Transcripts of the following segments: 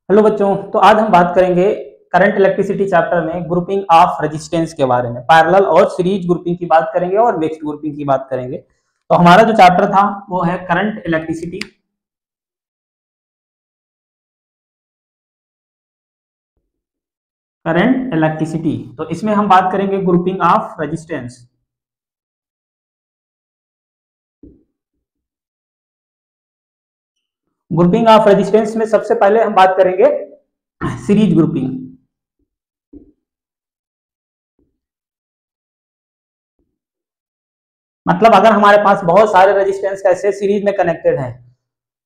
Hello बच्चों। तो आज हम बात करेंगे करंट इलेक्ट्रिसिटी चैप्टर में ग्रुपिंग ऑफ रेजिस्टेंस के बारे में। पैरेलल और सीरीज ग्रुपिंग की बात करेंगे और मिक्स्ड ग्रुपिंग की बात करेंगे। तो हमारा जो चैप्टर था वो है करंट इलेक्ट्रिसिटी। करंट इलेक्ट्रिसिटी, तो इसमें हम बात करेंगे grouping of resistance. Grouping of resistance में सबसे पहले हम बात करेंगे सीरीज ग्रुपिंग। मतलब अगर हमारे पास बहुत सारे रेजिस्टेंस कैसे सीरीज में कनेक्टेड हैं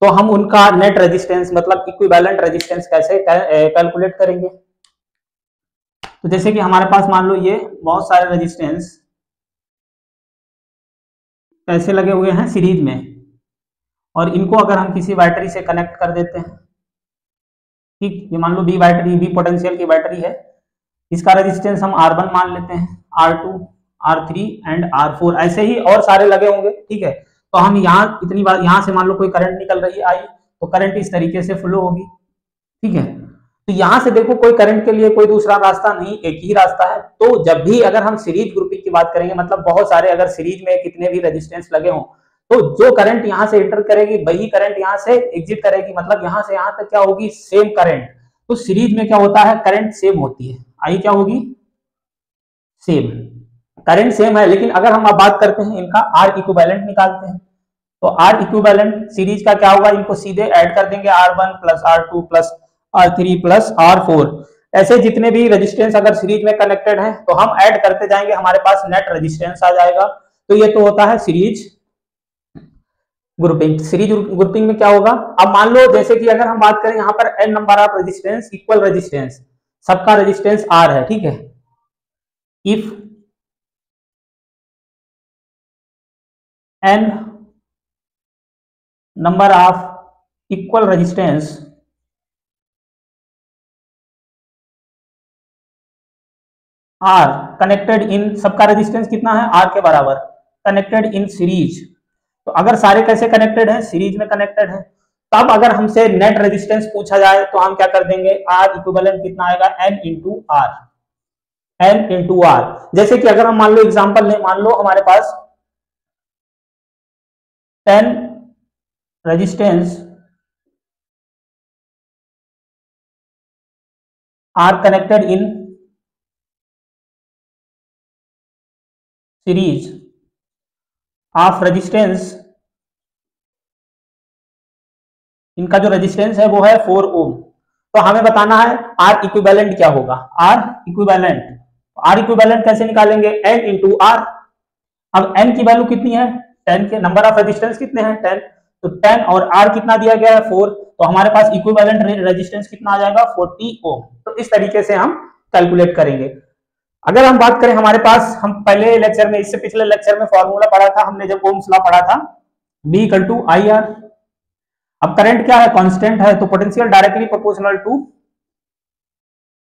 तो हम उनका नेट रेजिस्टेंस मतलब इक्विवेलेंट रेजिस्टेंस कैसे कैलकुलेट करेंगे। तो जैसे कि हमारे पास मान लो ये बहुत सारे रेजिस्टेंस कैसे लगे हुए हैं सीरीज में, और इनको अगर हम किसी बैटरी से कनेक्ट कर देते हैं, ठीक, ये मान लो बी बैटरी, बी पोटेंशियल की बैटरी है, इसका रेजिस्टेंस हम R1 मान लेते हैं, R2, R3 एंड R4, ऐसे ही और सारे लगे होंगे। ठीक है, तो हम यहाँ इतनी बार यहाँ से मान लो कोई करंट निकल रही है आई, तो करंट इस तरीके से फ्लो होगी। ठीक है, तो यहां से देखो कोई करंट के लिए कोई दूसरा रास्ता नहीं, एक ही रास्ता है। तो जब भी अगर हम सीरीज ग्रुपिंग की बात करेंगे, मतलब बहुत सारे अगर सीरीज में कितने भी रेजिस्टेंस लगे हों, तो जो करंट यहां से एंटर करेगी वही करंट यहां से एग्जिट करेगी, मतलब यहां से यहां तक क्या होगी, सेम करंट। तो सीरीज में क्या होता है, करंट सेम होती है, आई क्या होगी, सेम, करंट सेम है। लेकिन अगर हम अब बात करते हैं इनका आर इक्विवेलेंट निकालते हैं, तो आर इक्विवेलेंट सीरीज का क्या होगा, इनको सीधे ऐड कर देंगे, R1 plus R2 plus R3 plus R4। ऐसे जितने भी रेजिस्टेंस अगर सीरीज में कनेक्टेड हैं तो हम ऐड करते जाएंगे, हमारे पास नेट रेजिस्टेंस आ जाएगा। तो ये तो होता है सीरीज ग्रुपिंग। सीरीज ग्रुपिंग में क्या होगा, अब मान लो जैसे कि अगर हम बात करें यहाँ पर n number of resistance, equal resistance, सबका रेजिस्टेंस R है। ठीक है, if n number of equal resistance R connected in, सबका रेजिस्टेंस कितना है, R के बराबर, कनेक्टेड इन सीरीज। तो अगर सारे कैसे कनेक्टेड हैं, सीरीज में कनेक्टेड हैं, तब अगर हमसे नेट रेजिस्टेंस पूछा जाए तो हम क्या कर देंगे, R इक्विवेलेंट कितना आएगा, N into R, N into R। जैसे कि अगर हम मान लो एग्जांपल लें, मान लो हमारे पास 10 resistance R connected in series of resistance, इनका जो रेजिस्टेंस है वो है 4 ओम। तो हमें बताना है R इक्विवेलेंट क्या होगा, R इक्विवेलेंट, R इक्विवेलेंट कैसे निकालेंगे, N इंटू R। अब N की वैल्यू कितनी है, 10 के नंबर ऑफ रेजिस्टेंस कितने हैं, 10, तो 10 और R कितना दिया गया है, 4, तो हमारे पास इक्विवेलेंट रेजिस्टेंस कितना आ जाएगा, 40 ओम। तो इस तरीके से हम कैलकुलेट करेंगे। अगर हम बात करें हमारे पास, हम पहले लेक्चर में, इससे पिछले लेक्चर में फॉर्मूला पढ़ा था हमने, जब ओम्स लॉ पढ़ा था, B इक्वल टू IR। अब करंट क्या है, कांस्टेंट है, तो potential directly proportional to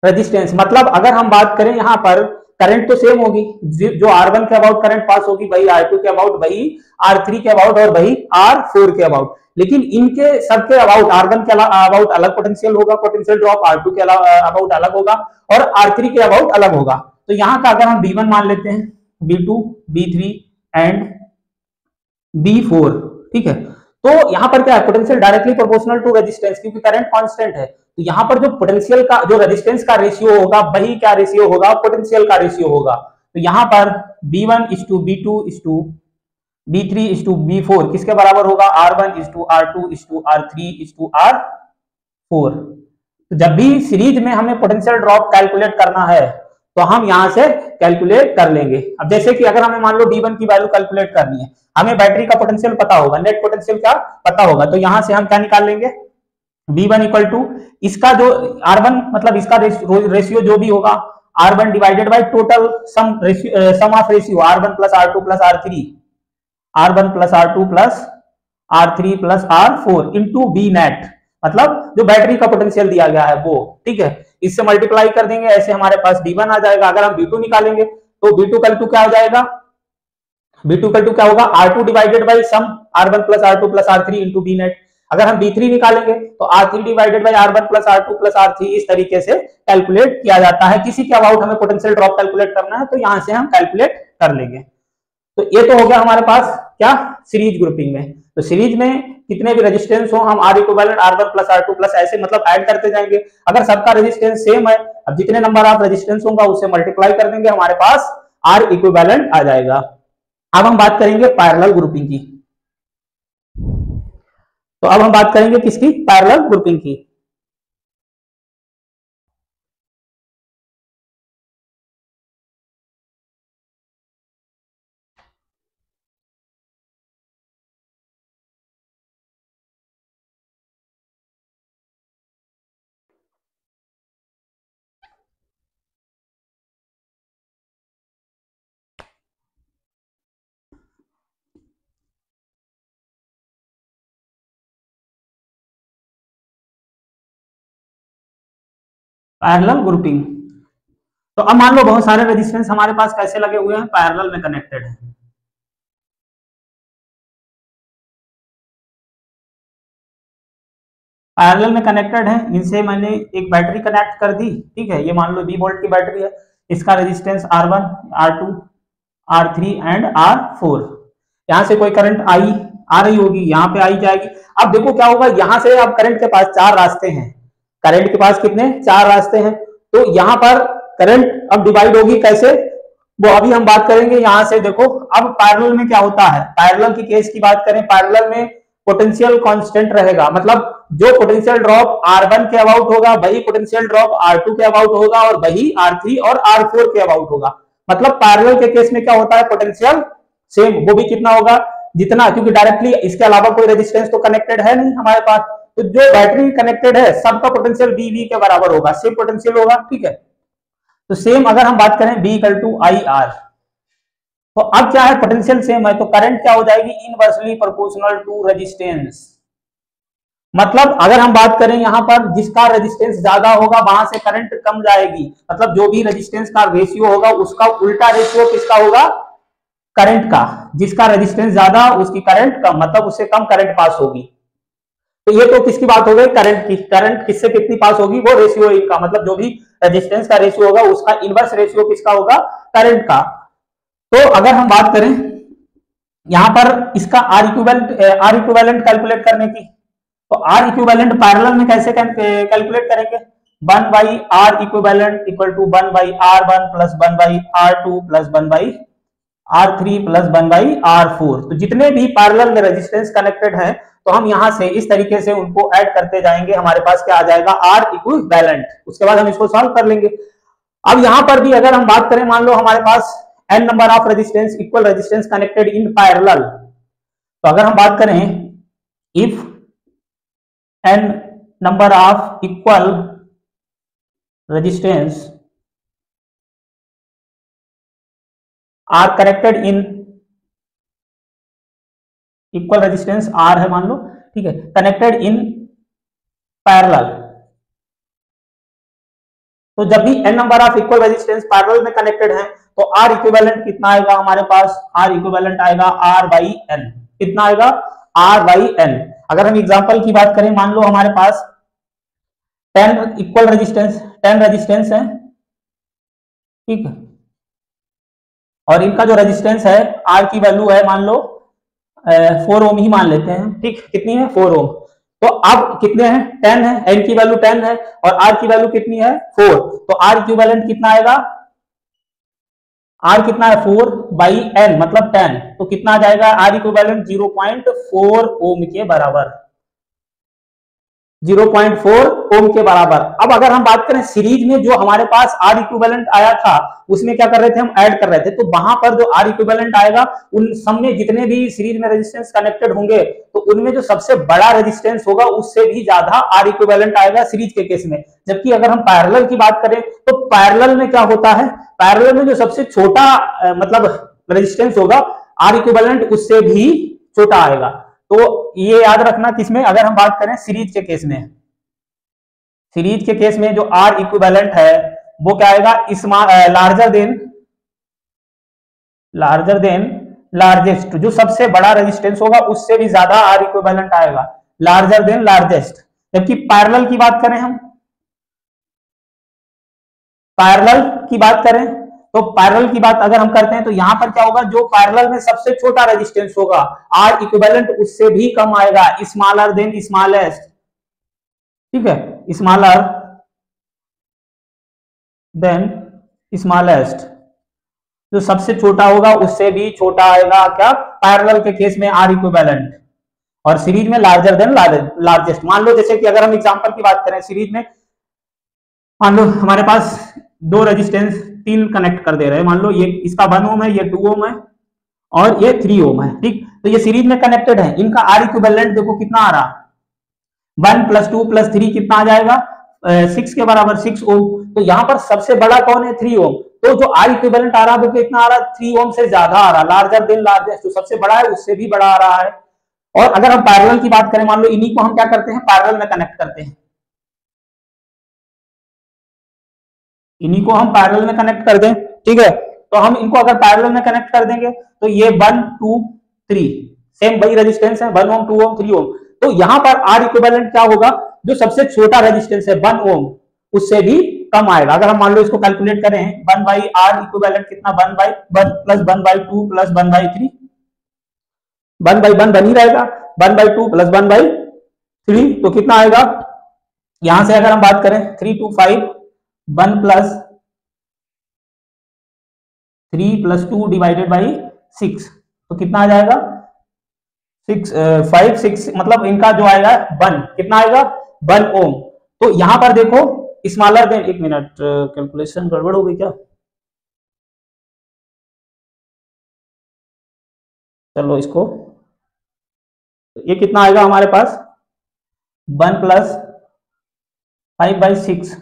resistance. मतलब अगर हम बात करें यहाँ पर करंट तो सेम होगी, जो R1 के अबाउट करंट पास होगी वही R2 के अबाउट, वही R3 के अबाउट और वही R4 के अबाउट। लेकिन इनके सबके अबाउट, R1 के अबाउट अलग पोटेंशियल होगा, पोटेंशियल ड्रॉप R2 के अबाउट अलग होगा और R3 के अबाउट अलग होगा। तो यहाँ का अगर हम B1 मान लेते हैं, B2, B3 एंड B4, ठीक है, तो यहाँ पर क्या है, potential directly proportional to resistance, क्योंकि करंट कांस्टेंट है। तो यहाँ पर जो पोटेंशियल का, जो रेजिस्टेंस का रेशियो होगा वही क्या रेशियो होगा, पोटेंशियल का रेशियो होगा। तो यहाँ पर B1 is to B2 is to B3 is to B4 किसके बराबर होगा, R1 is to R2 is to R3 is to R4। तो जब भी सीरीज में हमें पोटेंशियल ड्रॉप कैलकुलेट करना है तो हम यहां से कैलकुलेट कर लेंगे। अब जैसे कि अगर हमें मान लो B1 की वैल्यू कैलकुलेट करनी है, हमें बैटरी का पोटेंशियल पता होगा, नेट पोटेंशियल क्या पता होगा, तो यहां से हम क्या निकाल लेंगे, B1 इक्वल टू इसका जो R1 मतलब इसका रेशियो जो भी होगा, R1 divided by total sum of ratio R1 plus R2 plus R3, R1 plus R2 plus R3 plus R4 into B net, मतलब जो बैटरी का पोटेंशियल दिया गया है वो। ठीक है, इससे मल्टीप्लाई कर देंगे, ऐसे हमारे पास B1 आ जाएगा। अगर हम B2 निकालेंगे तो B2 कल टू क्या हो जाएगा, B2 कल टू क्या होगा, R2 divided by sum R1 plus R2 plus R3 into B net. अगर हम B3 निकालेंगे तो R3 divided by R1 plus R2 plus R3 इस तरीके से कैलकुलेट किया जाता है। किसी के अबाउट हमें पोटेंशियल ड्रॉप कैलकुलेट करना है तो यहां से हम कैलकुलेट कर लेंगे। तो ये तो हो गया हमारे पास क्या, सीरीज ग्रुपिंग में। तो सीरीज में कितने भी रेजिस्टेंस हो हम R equivalent R1 plus R2 plus ऐसे मतलब ऐड करते जाएंगे। अगर सबका रेजिस्टेंस सेम है, अब जितने नंबर ऑफ रेजिस्टेंस होगा उससे मल्टीप्लाई कर देंगे, हमारे पास R इक्विवेलेंट आ जाएगा। अब हम बात करेंगे पैरेलल ग्रुपिंग की। तो अब हम बात करेंगे किसकी, पैरेलल ग्रुपिंग की। पैरेलल ग्रुपिंग, तो अब मान लो बहुत सारे रेजिस्टेंस हमारे पास कैसे लगे हुए हैं, पैरेलल में कनेक्टेड है। पैरेलल में कनेक्टेड है, इनसे मैंने एक बैटरी कनेक्ट कर दी, ठीक है। ये मान लो 20 वोल्ट की बैटरी है, इसका resistance R1, R2, R3 and R4। यहां से कोई करंट आई आ रही होगी, यहाँ पे आई जाएगी। अब देखो क्या होगा, यहां से अब करंट के पास 4 रास्ते हैं। करंट के पास कितने, 4 रास्ते हैं। तो यहाँ पर करंट अब डिवाइड होगी कैसे, वो अभी हम बात करेंगे। यहां से देखो अब पैरेलल में क्या होता है, पैरेलल की केस की बात करें, पैरेलल में पोटेंशियल कांस्टेंट रहेगा। मतलब जो पोटेंशियल ड्रॉप R1 के अबाउट होगा वही पोटेंशियल ड्रॉप R2 के अबाउट होगा और वही R3 और R4 के अबाउट होगा। मतलब पैरेलल के केस में क्या होता है, पोटेंशियल सेम, वो भी कितना होगा, जितना, क्योंकि डायरेक्टली इसके अलावा कोई रेजिस्टेंस तो कनेक्टेड है नहीं हमारे पास। तो जो बैटरी कनेक्टेड है सबका पोटेंशियल BV के बराबर होगा, सेम पोटेंशियल होगा, ठीक है। तो सेम अगर हम बात करें B इक्वल टू IR, तो अब क्या है, पोटेंशियल सेम है तो करंट क्या हो जाएगी, इनवर्सली प्रोपोर्शनल टू रेजिस्टेंस। मतलब अगर हम बात करें यहां पर जिसका रेजिस्टेंस ज्यादा होगा वहां से करंट कम जाएगी। मतलब जो भी रेजिस्टेंस का रेशियो होगा उसका उल्टा रेशियो किसका होगा, करंट का। जिसका रेजिस्टेंस ज्यादा उसकी करंट कम, मतलब उससे कम करंट पास होगी। तो ये तो किसकी बात हो गई, करंट की। करंट किससे कितनी पास होगी, वो रेशियो इनका, मतलब जो भी रेजिस्टेंस का रेशियो होगा उसका इनवर्स रेशियो किसका होगा, करंट का। तो अगर हम बात करें यहां पर इसका आर इक्विवेलेंट कैलकुलेट करने की, तो आर इक्विवेलेंट पैरेलल में कैसे कैलकुलेट करेंगे, 1 by R equivalent equal to 1 by R1 plus 1 by R2 plus 1 by R3 plus 1 by R4। तो जितने भी पैरेलल में रेजिस्टेंस कनेक्टेड है तो हम यहां से इस तरीके से उनको ऐड करते जाएंगे, हमारे पास क्या आ जाएगा, आर इक्विवेलेंट। उसके बाद हम इसको सॉल्व कर लेंगे। अब यहां पर भी अगर हम बात करें, मान लो हमारे पास n number of resistance equal resistance connected in parallel, तो अगर हम बात करें if n number of equal resistance are connected in equal resistance R है मान लो, ठीक है, कनेक्टेड इन पैरेलल। तो जब भी n number of equal resistance parallel में कनेक्टेड है तो R इक्विवेलेंट कितना आएगा हमारे पास, R इक्विवेलेंट आएगा R बाई N। कितना आएगा, R बाई N। अगर हम एग्जांपल की बात करें, मान लो हमारे पास 10 इक्वल रेजिस्टेंस, 10 रेजिस्टेंस है, ठीक है, और इनका जो रेजिस्टेंस है R की वैल्यू है मान लो 4 ओम ही मान लेते हैं, ठीक, कितनी है, 4 ओम। तो अब कितने हैं, 10 है, N की वैल्यू 10 है और R की वैल्यू कितनी है, 4। तो R इक्विवेलेंट कितना आएगा, R कितना है, 4 बाई N मतलब 10। तो कितना आ जाएगा, R इक्विवेलेंट 0.4 ओम के बराबर, 0.4 ओम के बराबर। अब अगर हम बात करें सीरीज में जो हमारे पास R इक्विवेलेंट आया था उसमें क्या कर रहे थे, हम ऐड कर रहे थे। तो वहां पर जो R इक्विवेलेंट आएगा उन सब में जितने भी सीरीज में रेजिस्टेंस कनेक्टेड होंगे तो उनमें जो सबसे बड़ा रेजिस्टेंस होगा उससे भी ज्यादा R इक्विवेलेंट आएगा सीरीज के केस में। जबकि अगर हम पैरेलल की बात करें तो पैरेलल में क्या होता है, पैरेलल में जो सबसे छोटा मतलब रेजिस्टेंस होगा R इक्विवेलेंट उससे भी छोटा आएगा। तो ये याद रखना किसमें, अगर हम बात करें सीरीज के केस में, सीरीज के केस में जो R इक्विवेलेंट है वो क्या आएगा, लार्जर देन लार्जेस्ट, जो सबसे बड़ा रेजिस्टेंस होगा उससे भी ज्यादा R इक्विवेलेंट आएगा। Larger than largest. जबकि पैरेलल की बात करें, हम पैरेलल की बात करें तो पैरेलल की बात अगर हम करते हैं तो यहां पर क्या होगा, जो पैरेलल में सबसे छोटा रेजिस्टेंस होगा आर इक्विवेलेंट उससे भी कम आएगा, स्मॉलर देन स्मॉलेस्ट, ठीक है, स्मॉलर देन स्मॉलेस्ट, जो सबसे छोटा होगा उससे भी छोटा आएगा क्या, पैरेलल के केस में आर इक्विवेलेंट, और सीरीज में लार्जर देन लार्जेस्ट। मान लो जैसे कि अगर हम एग्जांपल की बात करें, सीरीज में मान लो हमारे पास दो रेजिस्टेंस तीन कनेक्ट कर दे रहे हैं, मान लो ये इसका 1 ओम है, ये 2 ओम है और ये 3 ओम है, ठीक, तो ये सीरीज में कनेक्टेड है, इनका आर इक्विवेलेंट देखो कितना आ रहा, 1 + 2 + 3 कितना आ जाएगा, 6 के बराबर 6 ओम। तो यहाँ पर सबसे बड़ा कौन है, 3 ओम, तो जो आर इक्विवेलेंट आ रहा है वो कितना आ रहा है, 3 ओम से ज्यादा आ रहा है, लार्जर देन लार्जेस्ट, जो सबसे बड़ा है उससे भी बड़ा आ रहा है। और अगर हम पैरेलल की बात करें, मान लो इन्हीं को हम क्या करते हैं, पैरेलल में कनेक्ट करते हैं, इन्हीं को हम पैरेलल में कनेक्ट कर दें, ठीक है, तो हम इनको अगर पैरेलल में कनेक्ट कर देंगे तो ये 1 2 3 सेम वही रेजिस्टेंस है, 1 ओम 2 ओम 3 ओम, तो यहां पर आर इक्विवेलेंट क्या होगा, जो सबसे छोटा रेजिस्टेंस है 1 ओम उससे भी कम आएगा। अगर हम मान लो इसको कैलकुलेट करें, 1/R इक्विवेलेंट कितना, 1/1 + 1/2 + 1/3, 1/1 बनी रहेगा, 1/2 + 1/3 तो कितना आएगा, यहां से अगर हम बात करें 3 2 5 1 + 3 + 2 / 6 तो कितना आ जाएगा, 6 5 6 मतलब इनका जो आएगा 1 कितना आएगा, 1 ओम। तो यहां पर देखो स्मॉलर देन, एक मिनट कैलकुलेशन गड़बड़ हो गई क्या, चलो इसको, ये कितना आएगा हमारे पास 1 + 5/6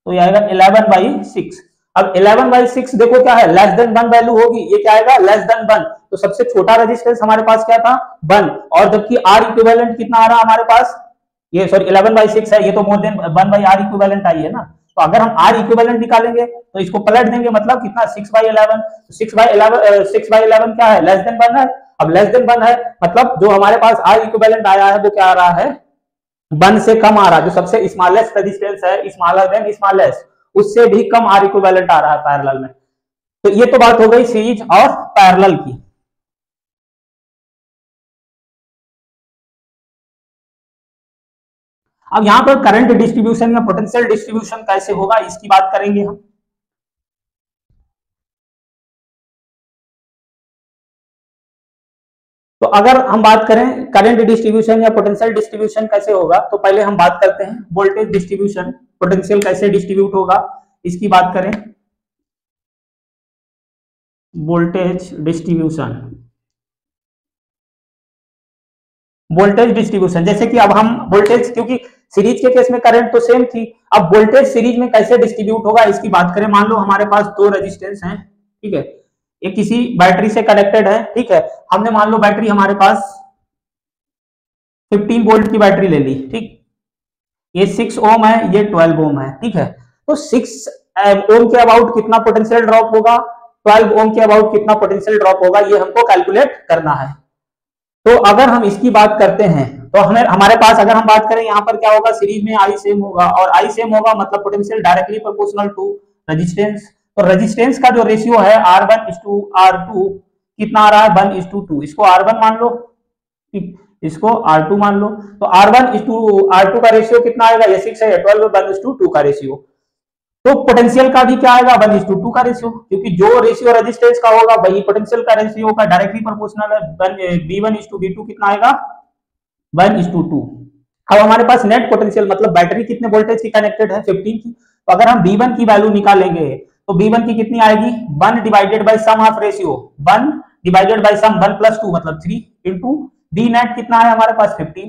तो ये आएगा 11/6। अब 11/6 देखो क्या है, लेस देन 1 वैल्यू होगी, ये क्या आएगा, लेस देन 1, तो सबसे छोटा रेजिस्टेंस हमारे पास क्या था 1, और जबकि आर इक्विवेलेंट कितना आ रहा हमारे पास, ये सॉरी 11/6 है, ये तो मोर देन 1/R इक्विवेलेंट आई है ना, तो अगर हम आर इक्विवेलेंट निकालेंगे तो इसको पलट देंगे, मतलब कितना 6/11, 6/11 क्या है, लेस देन 1 है। अब लेस देन 1 है मतलब जो हमारे पास आर इक्विवेलेंट आया है वो क्या आ रहा है, 1 से कम आ रहा है, जो सबसे स्मॉलेस्ट रेजिस्टेंस है, स्मॉलर देन स्मॉलेस्ट, उससे भी कम आर इक्विवेलेंट आ रहा है पैरेलल में। तो ये तो बात हो गई सीरीज और पैरेलल की। अब यहां पर करंट डिस्ट्रीब्यूशन या पोटेंशियल डिस्ट्रीब्यूशन कैसे होगा इसकी बात करेंगे हम। तो अगर हम बात करें करंट डिस्ट्रीब्यूशन या पोटेंशियल डिस्ट्रीब्यूशन कैसे होगा, तो पहले हम बात करते हैं वोल्टेज डिस्ट्रीब्यूशन, पोटेंशियल कैसे डिस्ट्रीब्यूट होगा इसकी बात करें। वोल्टेज डिस्ट्रीब्यूशन, वोल्टेज डिस्ट्रीब्यूशन जैसे कि अब हम वोल्टेज, क्योंकि सीरीज के केस में करंट तो सेम थी, अब वोल्टेज सीरीज में कैसे डिस्ट्रीब्यूट होगा इसकी बात करें। मान लो हमारे पास दो रेजिस्टेंस हैं, ठीक है, ये किसी बैटरी से कनेक्टेड है, ठीक है, हमने मान लो बैटरी हमारे पास 15 वोल्ट की बैटरी ले ली, ठीक, ये 6 ओम है, ये 12 ओम है, ठीक है, तो 6 ओम के अबाउट कितना पोटेंशियल ड्रॉप होगा, 12 ओम के अबाउट कितना पोटेंशियल ड्रॉप होगा, ये हमको कैलकुलेट करना है। तो अगर हम इसकी बात करते हैं तो हमें हमारे पास अगर हम बात करें यहाँ पर क्या होगा, सीरीज में आई सेम होगा, और आई सेम होगा मतलब potential directly proportional to resistance. तो रेजिस्टेंस का जो रेशियो है R1:R2 कितना आ रहा है, 1:2, इसको R1 मान लो, ठीक, इसको R2 मान लो, तो R1:R2 का रेशियो कितना आएगा, ये 6 है, 12 1:2 का रेशियो। तो पोटेंशियल का भी क्या आएगा, 1:2 का रेशियो, क्योंकि जो रेशियो रेजिस्टेंस का होगा वही पोटेंशियल का रेशियो का डायरेक्टली प्रोपोर्शनल है। V1:V2 कितना आएगा, 1:2। अब हमारे पास नेट पोटेंशियल मतलब बैटरी कितने वोल्टेज की कनेक्टेड है, 15 की, तो अगर हम V1 की वैल्यू निकालेंगे तो V1 की कितनी आएगी, 1 divided by sum of ratio, 1 divided by sum 1 + 2 मतलब 3 इंटू V नेट कितना है हमारे पास 15,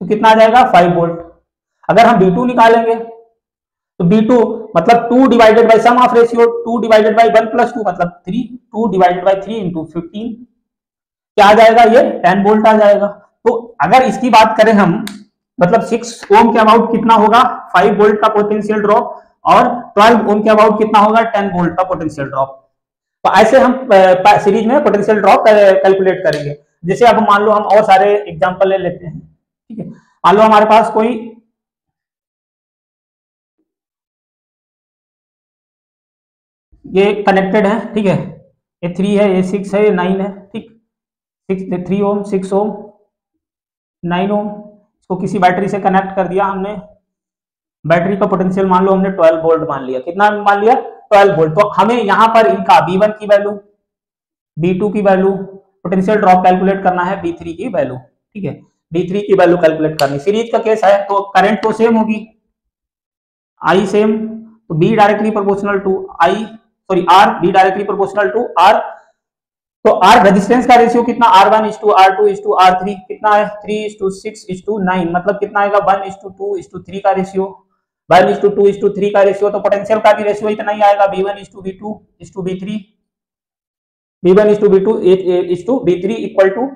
तो कितना आ जाएगा 5 वोल्ट। अगर हम V2 निकालेंगे तो B2 मतलब 2 divided by sum of ratio, 2 divided by 1 + 2 मतलब 3, 2 डिवाइडेड बाय 3 इंटू 15 क्या आ जाएगा, ये 10 वोल्ट आ जाएगा। तो अगर इसकी बात करें हम मतलब 6 ओम के अबाउट कितना होगा, 5 वोल्ट का पोटेंशियल ड्रॉप, और 12 ओम के अबाउट कितना होगा, 10 वोल्ट का पोटेंशियल ड्रॉप। तो ऐसे हम सीरीज में पोटेंशियल ड्रॉप कैलकुलेट करेंगे। जैसे अब मान लो हम और सारे एग्जांपल ले लेते हैं, ठीक है। मान लो हमारे पास कोई ये कनेक्टेड है, ठीक है, ये 3 है, ये 6 है, ये 9 है, ठीक, 3 ओम, 6 ओम, 9 ओम, इसको किसी बैटरी से कनेक्ट कर दिया हमने। बैटरी का पोटेंशियल मान लो हमने 12 वोल्ट मान लिया। कितना मान लिया? 12 वोल्ट। तो हमें यहाँ पर इनका B1 की वैल्यू, B2 की वैल्यू, पोटेंशियल ड्रॉप कैलकुलेट करना है, B3 की वैल्यू, ठीक है, B3 की वैल्यू कैलकुलेट करनी। सीरीज का केस है तो करंट तो सेम होगी, I सेम, तो B directly proportional to R, B directly proportional to R। तो R रेजिस्टेंस का रेशियो कितना? R1:R2:R3 कितना है? 3:6:9, मतलब कितना आएगा? 1:2:3 का रेशियो, 1:2:3 का रेशियो। तो पोटेंशियल का भी रेशियो इतना ही आएगा, B1:B2:B3, B1:B2:B3 इक्वल टू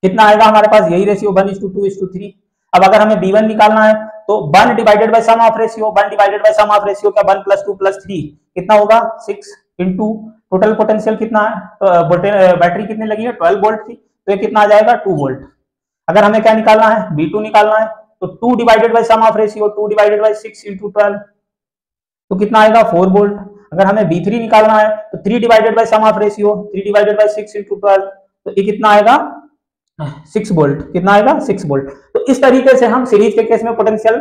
कितना आएगा हमारे पास? यही रेशियो 1:2:3। अब अगर हमें B1 निकालना है तो 1 divided by sum of ratio, 1 divided by sum of ratio क्या? 1 + 2 + 3 कितना होगा? 6 इंटू टोटल पोटेंशियल कितना है? बैटरी कितनी लगी है? 12 वोल्ट की, तो ये कितना आ जाएगा? 2 वोल्ट। अगर हमें क्या निकालना है? B2 निकालना है, तो 2 divided by sum of ratio, 2 divided by 6 into 12, तो कितना आएगा? 4 वोल्ट। अगर हमें B3 निकालना है तो 3 divided by sum of ratio, 3 divided by 6 into 12, तो ये कितना आएगा? 6 वोल्ट। कितना आएगा? 6 वोल्ट। तो इस तरीके से हम सीरीज के केस में पोटेंशियल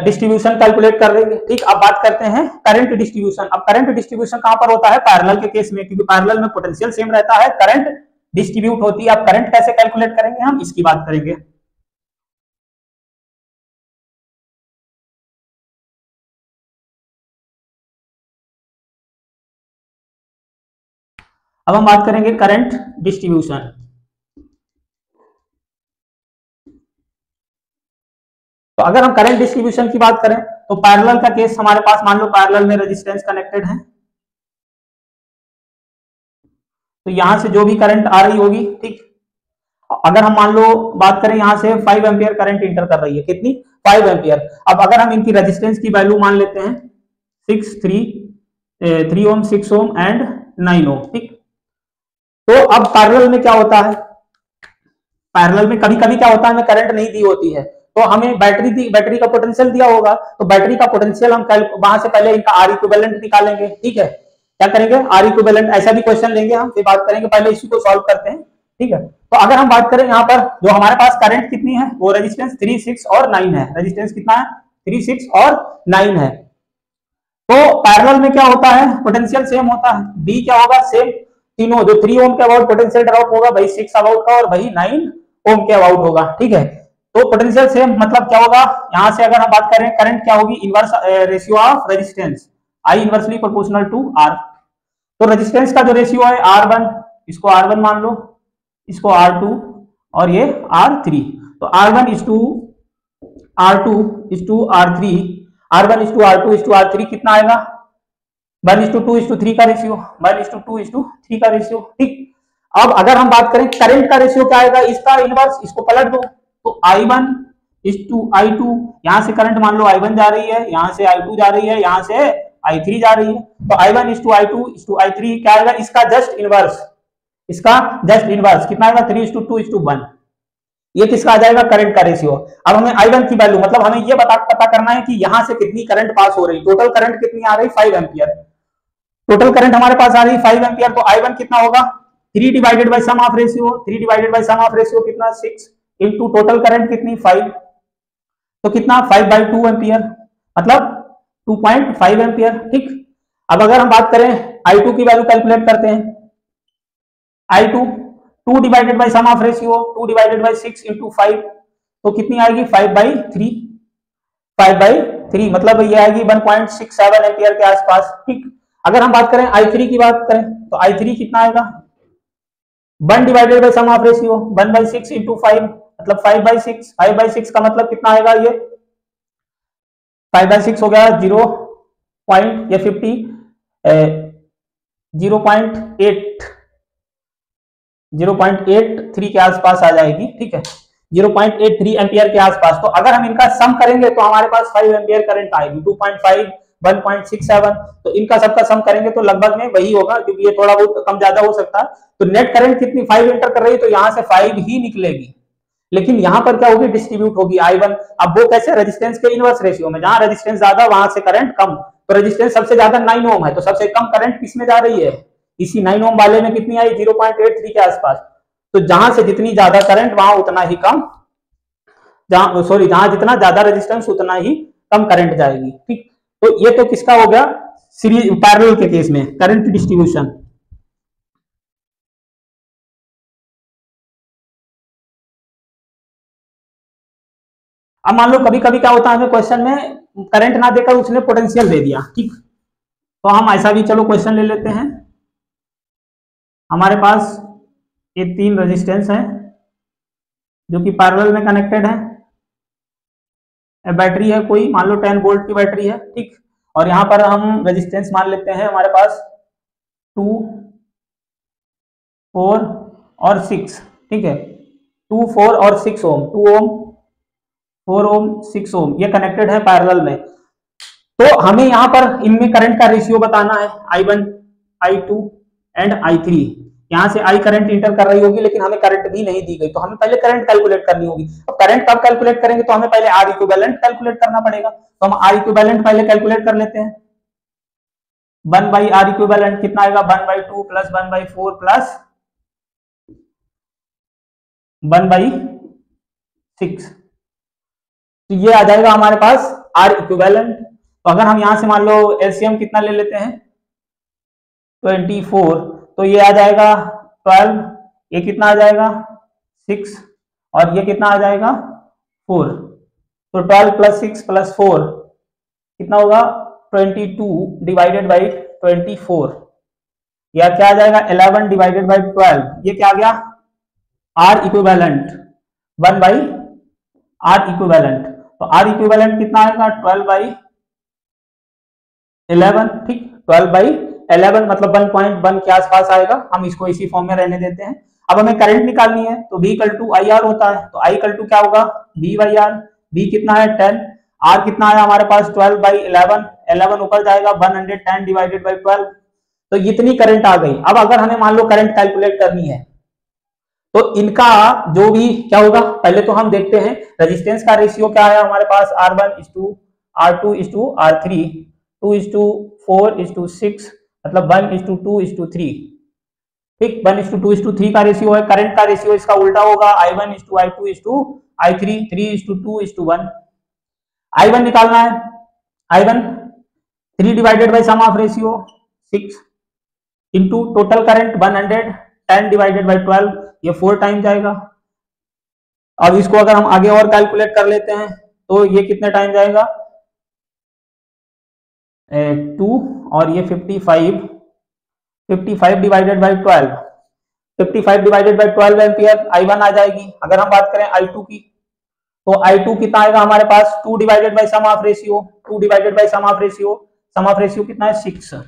डिस्ट्रीब्यूशन कैलकुलेट कर लेंगे। ठीक, अब बात करते हैं करंट डिस्ट्रीब्यूशन। अब करंट डिस्ट्रीब्यूशन कहां पर होता है? पैरेलल के केस में, क्योंकि पैरेलल में पोटेंशियल सेम रहता है, करंट डिस्ट्रीब्यूट होती है। अब करंट कैसे कैलकुलेट करेंगे हम, इसकी बात करेंगे। अब हम बात करेंगे करंट डिस्ट्रीब्यूशन। तो अगर हम करंट डिस्ट्रीब्यूशन की बात करें तो पैरेलल का केस हमारे पास, मान लो पैरेलल में रेजिस्टेंस कनेक्टेड है, तो यहां से जो भी करंट आ रही होगी, ठीक, अगर हम मान लो बात करें यहां से 5 एम्पियर करंट इंटर कर रही है, कितनी? 5 एम्पियर। अब अगर हम इनकी रेजिस्टेंस की वैल्यू मान लेते हैं 3 ओम, 6 ओम एंड 9 ओम, ठीक। तो अब पैरेलल में क्या होता है? पैरेलल में कभी कभी क्या होता है, हमें करंट नहीं दी होती है, तो हमें बैटरी का पोटेंशियल दिया होगा, तो बैटरी का पोटेंशियल हम वहां से पहले इनका आर इक्विवेलेंट निकालेंगे, ठीक है। क्या करेंगे? आर इक्विवेलेंट, ऐसा भी क्वेश्चन लेंगे हम, फिर बात करेंगे, पहले इसी को सॉल्व करते हैं, ठीक है। तो अगर हम बात करें यहाँ पर जो हमारे पास करंट कितनी है, वो रेजिस्टेंस 3, 6 और 9 है। रेजिस्टेंस कितना है? 3, 6 और 9 है। तो पैरेलल में क्या होता है? पोटेंशियल सेम होता है। बी क्या होगा? सेम, तीनों, जो 3 ओम के अबाउट पोटेंशियल ड्रॉप होगा, वही 6 अबाउट का और वही 9 ओम के अबाउट होगा, ठीक है। तो पोटेंशियल सेम मतलब क्या होगा? यहां से अगर हम बात करें करंट क्या होगी? Inverse ratio of resistance, I inversely proportional to R. तो रेजिस्टेंस का जो रेशियो है R1, इसको R1 मान लो, इसको R2 और ये R3। तो R1 is to R2 is to R3, R1 is to R2 is to R3 कितना आएगा? 1:2:3 का रेशियो, 1:2:3 का रेशियो, ठीक। अब अगर हम बात करें करंट का रेशियो क्या आएगा? इसका इनवर्स, इसको पलट दो, तो I1 is to I2, यहां से करंट मान लो I1 जा रही है, यहां से I2 जा रही है, यहां से I3 जा रही है, तो I1 is to I2 is to I3 क्या आएगा? इसका जस्ट इनवर्स, इसका जस्ट इनवर्स कितना आएगा? 3:2:1। ये किसका आ जाएगा? करंट का रेशियो। अब हमें I1 की वैल्यू, मतलब हमें ये पता करना है कि यहां से कितनी करंट पास हो रही, टोटल करंट कितनी आ रही? 5 एम्पियर। टोटल करंट हमारे पास आ रही 5 एम्पियर, तो I1 कितना होगा? 3 divided by sum of ratio, 3 divided by sum of ratio कितना? 6 इंटू टोटल करंट कितनी? 5, तो कितना? 5/2 एम्पियर, मतलब 2.5 एम्पियर, ठीक। अब अगर हम बात करें I2 की वैल्यू कैलकुलेट करते हैं, I2 2 divided by sum of ratio, 2 divided by 6 into 5, तो कितनी आएगी? 5/3, 5/3 मतलब ये आएगी 1.67 एम्पियर के आसपास, ठीक। अगर हम बात करें I3 की बात करें तो I3 कितना आएगा? 1 divided by sum of ratio, 1/6 into 5, मतलब 5/6, 5/6 का मतलब कितना आएगा? ये 5/6 हो गया 0.50 0.83 के आसपास आ जाएगी, ठीक है, 0.83 एम्पियर के आसपास। तो अगर हम इनका सम करेंगे तो हमारे पास 5 एम्पियर करंट आएगी, 2.5, 1.67, तो इनका सबका सम करेंगे तो लगभग में वही होगा, क्योंकि ये थोड़ा बहुत कम ज्यादा हो सकता है। तो नेट करंट कितनी? 5 एंटर कर रही है, तो यहां से 5 ही निकलेगी। लेकिन यहाँ पर क्या होगी, डिस्ट्रीब्यूट होगी I1। अब वो कैसे, रेजिस्टेंस के इनवर्स रेशियो में, जहां रेजिस्टेंस ज्यादा वहां से करंट कम। तो रेजिस्टेंस सबसे ज्यादा 9 ओम है, तो सबसे कम करंट किसमें जा रही है, इसी 9 ओम वाले में कितनी आई, 0.83 के आसपास। तो जहां से जितनी ज्यादा करंट वहां उतना ही कम, जहां जितना ज्यादा रेजिस्टेंस उतना ही कम करंट जाएगी। ठीक, तो ये तो किसका हो गया, सीरीज पैरेलल के केस में करंट डिस्ट्रीब्यूशन। अब मान लो कभी कभी क्या होता है, हमें क्वेश्चन में करंट ना देकर उसने पोटेंशियल दे दिया। ठीक, तो हम ऐसा भी चलो क्वेश्चन ले लेते हैं। हमारे पास ये 3 रेजिस्टेंस है जो कि पैरेलल में कनेक्टेड है। बैटरी है कोई, मान लो 10 वोल्ट की बैटरी है। ठीक, और यहां पर हम रेजिस्टेंस मान लेते हैं हमारे पास 2, 4 और 6। ठीक है, 2, 4 और 6 ओम, 2 ओम, 4 ओम, 6 ओम, ये कनेक्टेड है पैरेलल में। तो हमें यहाँ पर इनमें करंट का रेशियो बताना है, I1, I2 एंड I3। यहाँ से I करंट इंटर कर रही होगी, लेकिन हमें करंट भी नहीं दी गई, तो हमें पहले करंट कैलकुलेट करनी होगी। अब करंट कब कैलकुलेट करेंगे, तो हमें पहले R इक्विवेलेंट कैलकुलेट करना पड़ेगा। तो हम R इक्विवेलेंट पहले कैलकुलेट कर लेते हैं। 1 बाई R इक्विवेलेंट कितना आएगा, 1/2 प्लस 1/4 प्लस 1/6। तो ये आ जाएगा हमारे पास R इक्विवेलेंट। तो अगर हम यहां से मान लो एलसीएम कितना ले लेते हैं, 24, तो ये आ जाएगा 12, ये कितना आ जाएगा 6, और ये कितना आ जाएगा 4। तो 12 प्लस 6 प्लस 4 कितना होगा, 22 डिवाइडेड बाई 24, या क्या आ जाएगा 11 डिवाइडेड बाई 12। ये क्या आ गया, R equivalent, 1 by R equivalent. तो आर इक्विवेलेंट कितना आएगा, 12 बाई 11। ठीक, 12 बाई 11 मतलब 1.1 के आसपास आएगा। हम इसको इसी फॉर्म में रहने देते हैं। अब हमें करंट निकालनी है, तो V equal to I R होता है। तो I इक्वल टू क्या होगा, V बाई आर। V कितना है 10, R कितना है हमारे पास 12 बाई 11, 11 ऊपर जाएगा 110 डिवाइडेड बाई 12। तो इतनी करंट आ गई। अब अगर हमें मान लो करंट कैलकुलेट करनी है, तो इनका जो भी क्या होगा, पहले तो हम देखते हैं रेजिस्टेंस का रेशियो क्या है हमारे पास, R1:R2:R3, 2:4:6, मतलब 1:2:3। ठीक, 1:2:3 का रेशियो है। करंट का रेशियो इसका उल्टा होगा, I1:I2:I3, 3:2:1। I1 निकालना है, I1 3 divided by sum of ratio 6 into total current 110 divided by 12, ये 4 टाइम जाएगा। अब इसको अगर हम आगे और कैलकुलेट कर लेते हैं, तो ये कितने टाइम जाएगा, 2, और ये 55 divided by 12, 55 divided by 12 ampere I1 आ जाएगी। अगर हम बात करें I2 की, तो I2 कितना आएगा हमारे पास, 2 divided by sum of ratio, 2 divided by sum of ratio, sum of ratio कितना है 6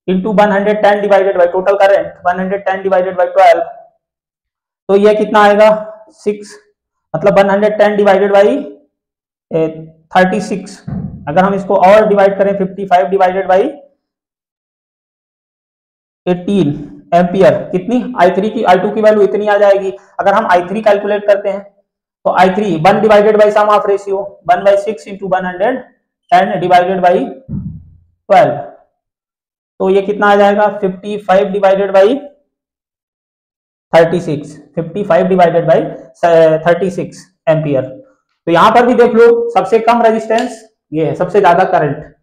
into 110 divided by total current 110 divided by 12, तो ये कितना आएगा 6, मतलब 110 डिवाइडेड बाई 36। अगर हम इसको और डिवाइड करें, 55 डिवाइडेड बाई 18 एम्पियर, कितनी I3 की, I2 की वैल्यू इतनी आ जाएगी। अगर हम I3 कैलकुलेट करते हैं, तो I3 1 divided by sum of ratio 1/6 into 110 divided by 12, तो ये कितना आ जाएगा 55 डिवाइडेड बाई 36, 55 डिवाइडेड बाई 36 एम्पियर। तो यहां पर भी देख लो, सबसे कम रेजिस्टेंस ये है, सबसे ज्यादा करंट,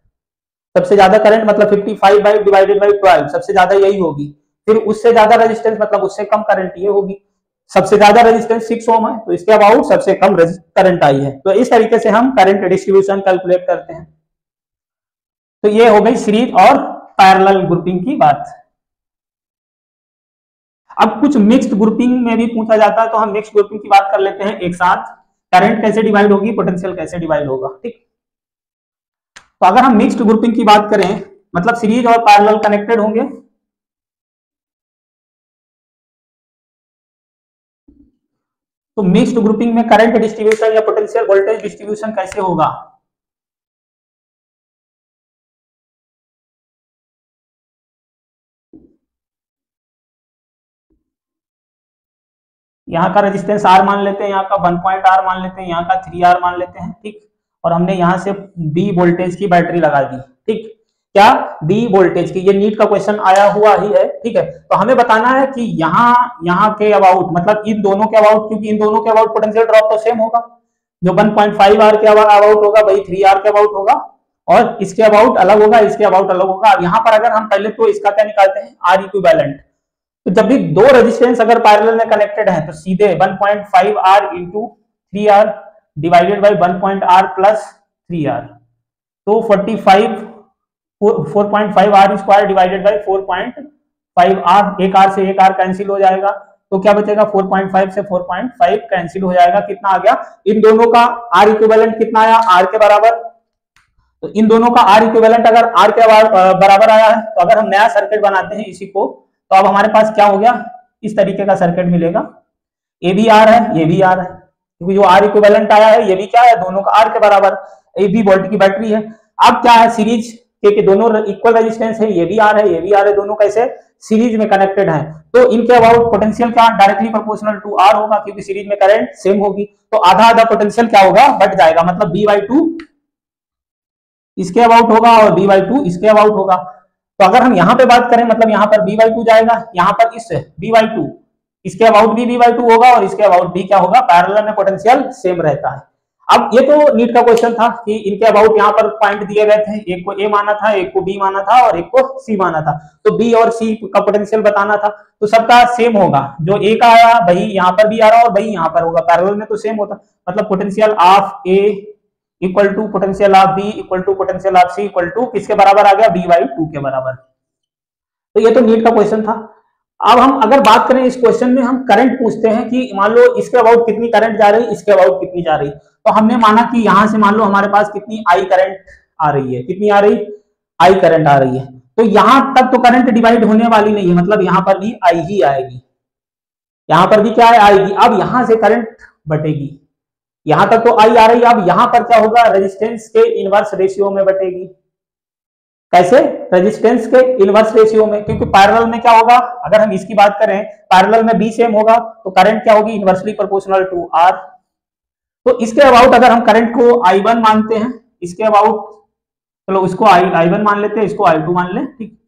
सबसे ज्यादा करंट मतलब 55 बाई डिवाइडेड बाई 12, सबसे ज्यादा यही होगी। फिर उससे ज्यादा रेजिस्टेंस मतलब उससे कम करंट ये होगी। सबसे ज्यादा रेजिस्टेंस 6 ओम है, तो इसके अबाउट सबसे कम करंट आई है। तो इस तरीके से हम करंट डिस्ट्रीब्यूशन कैलकुलेट करते हैं। तो ये हो गई सीरीज और पैरेलल ग्रुपिंग की बात। अब कुछ मिक्स्ड ग्रुपिंग में भी पूछा जाता है, तो हम मिक्स्ड ग्रुपिंग की बात कर लेते हैं एक साथ। करंट कैसे डिवाइड होगी, पोटेंशियल कैसे डिवाइड होगा। ठीक, तो अगर हम मिक्स्ड ग्रुपिंग की बात करें, मतलब सीरीज और पैरेलल कनेक्टेड होंगे, तो मिक्स्ड ग्रुपिंग में करंट डिस्ट्रीब्यूशन या पोटेंशियल वोल्टेज डिस्ट्रीब्यूशन कैसे होगा। यहाँ का रेजिस्टेंस R मान लेते हैं, यहाँ का 1 पॉइंट R मान लेते हैं, यहाँ का 3R मान लेते हैं, ठीक। और हमने यहाँ से B वोल्टेज की बैटरी लगा दी, ठीक। क्या? B वोल्टेज की, ये नीट का क्वेश्चन आया हुआ ही है, ठीक है। तो हमें बताना है कि यहाँ के अबाउट, मतलब इन दोनों के अबाउट, क्योंकि इन दोनों के अबाउट पोटेंशियल ड्रॉप तो सेम होगा, जो 1.5R के अबाउट होगा वही 3R के अबाउट होगा, और इसके अबाउट अलग होगा, इसके अबाउट अलग होगा। अब यहाँ पर अगर हम पहले तो इसका क्या निकालते हैं, R इक्विवेलेंट। तो जब भी दो रेजिस्टेंस अगर पैरेलल में कनेक्टेड है तो सीधे 1.5R into 3R divided by 1.R plus 3R, तो 4.5R square divided by 4.5R, एक R से एक R कैंसिल हो जाएगा, तो क्या बचेगा, 4.5 से 4.5 कैंसिल हो जाएगा। कितना आ गया? इन दोनों का R इक्विवेलेंट कितना आया, R के बराबर। तो इन दोनों का R इक्विवेलेंट अगर R के बराबर आया है, तो अगर हम नया सर्किट बनाते हैं इसी को, तो अब हमारे पास क्या हो गया, इस तरीके का सर्किट मिलेगा। ये भी R है, ये भी R है, क्योंकि जो R इक्विवेलेंट आया है ये भी क्या है, दोनों का R के बराबर। ये भी वोल्ट की बैटरी है। अब क्या है, सीरीज के दोनों इक्वल रेजिस्टेंस है, ये भी R है, ये भी R है, दोनों कैसे सीरीज में कनेक्टेड है। तो इनके अबाउट पोटेंशियल क्या, डायरेक्टली प्रोपोर्शनल टू R होगा, क्योंकि सीरीज में करंट सेम होगी। तो आधा आधा पोटेंशियल क्या होगा, बढ़ जाएगा, मतलब B/2 इसके अबाउट होगा और B/2 इसके अबाउट होगा। तो अगर हम यहाँ पे बात करें, मतलब यहाँ पर B/2 जाएगा, यहाँ पर इस B/2 इसके अबाउट भी B/2 होगा और इसके अबाउट भी क्या होगा, पैरेलल में पोटेंशियल सेम रहता है। अब ये तो नीट का क्वेश्चन था कि इनके अबाउट यहाँ पर पॉइंट दिए गए थे, एक को A माना था, एक को B माना था और एक को C माना था। तो B और C का पोटेंशियल बताना था, तो सबका सेम होगा, जो A का आया वही यहाँ पर भी आ रहा और वही यहाँ पर होगा, पैरेलल में तो सेम होता। मतलब potential of A equal to potential of B equal to potential of C equal to किसके बराबर आ गया, B/2 के बराबर। तो ये तो नीट का क्वेश्चन था। अब हम अगर बात करें इस क्वेश्चन में, हम करंट पूछते हैं कि मान लो इसके अबाउट कितनी करंट जा रही, इसके अबाउट कितनी जा रही। तो हमने माना कि यहां से मान लो हमारे पास कितनी I करंट आ रही है, कितनी आ रही, I करंट आ रही है। तो यहां तक तो करंट डिवाइड होने वाली नहीं है, मतलब यहां पर भी I ही आएगी, यहां पर भी क्या है, आएगी। अब यहां से करंट बटेगी, यहां तक तो I आ रही है, अब यहां पर क्या होगा, रेजिस्टेंस के इनवर्स रेशियो में बटेगी। कैसे, रेजिस्टेंस के इनवर्स रेशियो में, क्योंकि पैरेलल में क्या होगा, अगर हम इसकी बात करें पैरेलल में B सेम होगा, तो करंट क्या होगी, इनवर्सली प्रोपोर्शनल टू R। तो इसके अबाउट अगर हम करंट को I1 मानते हैं, इसके अबाउट, चलो इसको I1 मान लेते हैं, इसको I2 मान ले, ठीक।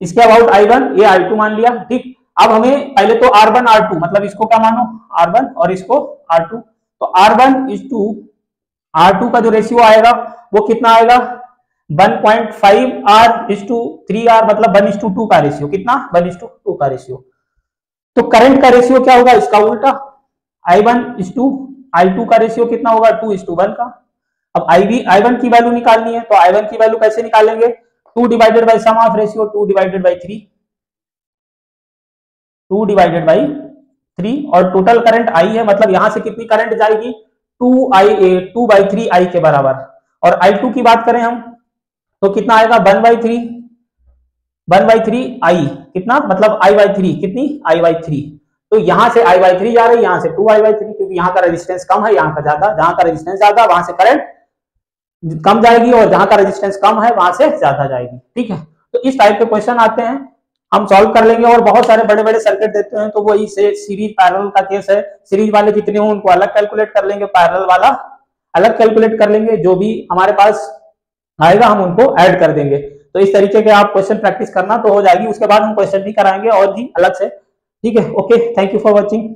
इसके अबाउट I1, ये I2 मान लिया, ठीक। अब हमें पहले तो R1 R2, मतलब इसको क्या मानो, R1 और इसको R2। तो R1:R2 का जो रेशियो आएगा वो कितना आएगा, 1.5R:3R, मतलब 1:2 का रेशियो, कितना, 1:2 का रेशियो। तो करंट का रेशियो क्या होगा, इसका उल्टा, I1:I2 का रेशियो कितना होगा, 2:1 का। अब I1 की वैल्यू निकालनी है, तो I1 की वैल्यू कैसे निकालेंगे, 2 divided by sum of ratio, 2 divided by 3, 2 divided by 3, और टोटल करंट I है, मतलब यहां से कितनी करंट जाएगी, 2/3 I के बराबर। और I2 की बात करें हम, तो कितना आएगा, 1/3 I, कितना, मतलब I/3, कितनी, I/3। तो यहां से I/3 जा रही है, यहां से 2I/3, क्योंकि यहाँ का रेजिस्टेंस कम है, यहाँ का ज्यादा, जहां का रेजिस्टेंस ज्यादा वहां से करंट कम जाएगी, और जहां का रेजिस्टेंस कम है वहां से ज्यादा जाएगी, ठीक है। तो इस टाइप के क्वेश्चन आते हैं, हम सॉल्व कर लेंगे। और बहुत सारे बड़े बड़े सर्किट देते हैं, तो वही से सीरीज पैरेलल का केस है, सीरीज वाले जितने हो उनको अलग कैलकुलेट कर लेंगे, पैरेलल वाला अलग कैलकुलेट कर लेंगे, जो भी हमारे पास आएगा हम उनको ऐड कर देंगे। तो इस तरीके के आप क्वेश्चन प्रैक्टिस करना तो हो जाएगी, उसके बाद हम क्वेश्चन भी कराएंगे और भी अलग से, ठीक है। Okay, thank you for watching.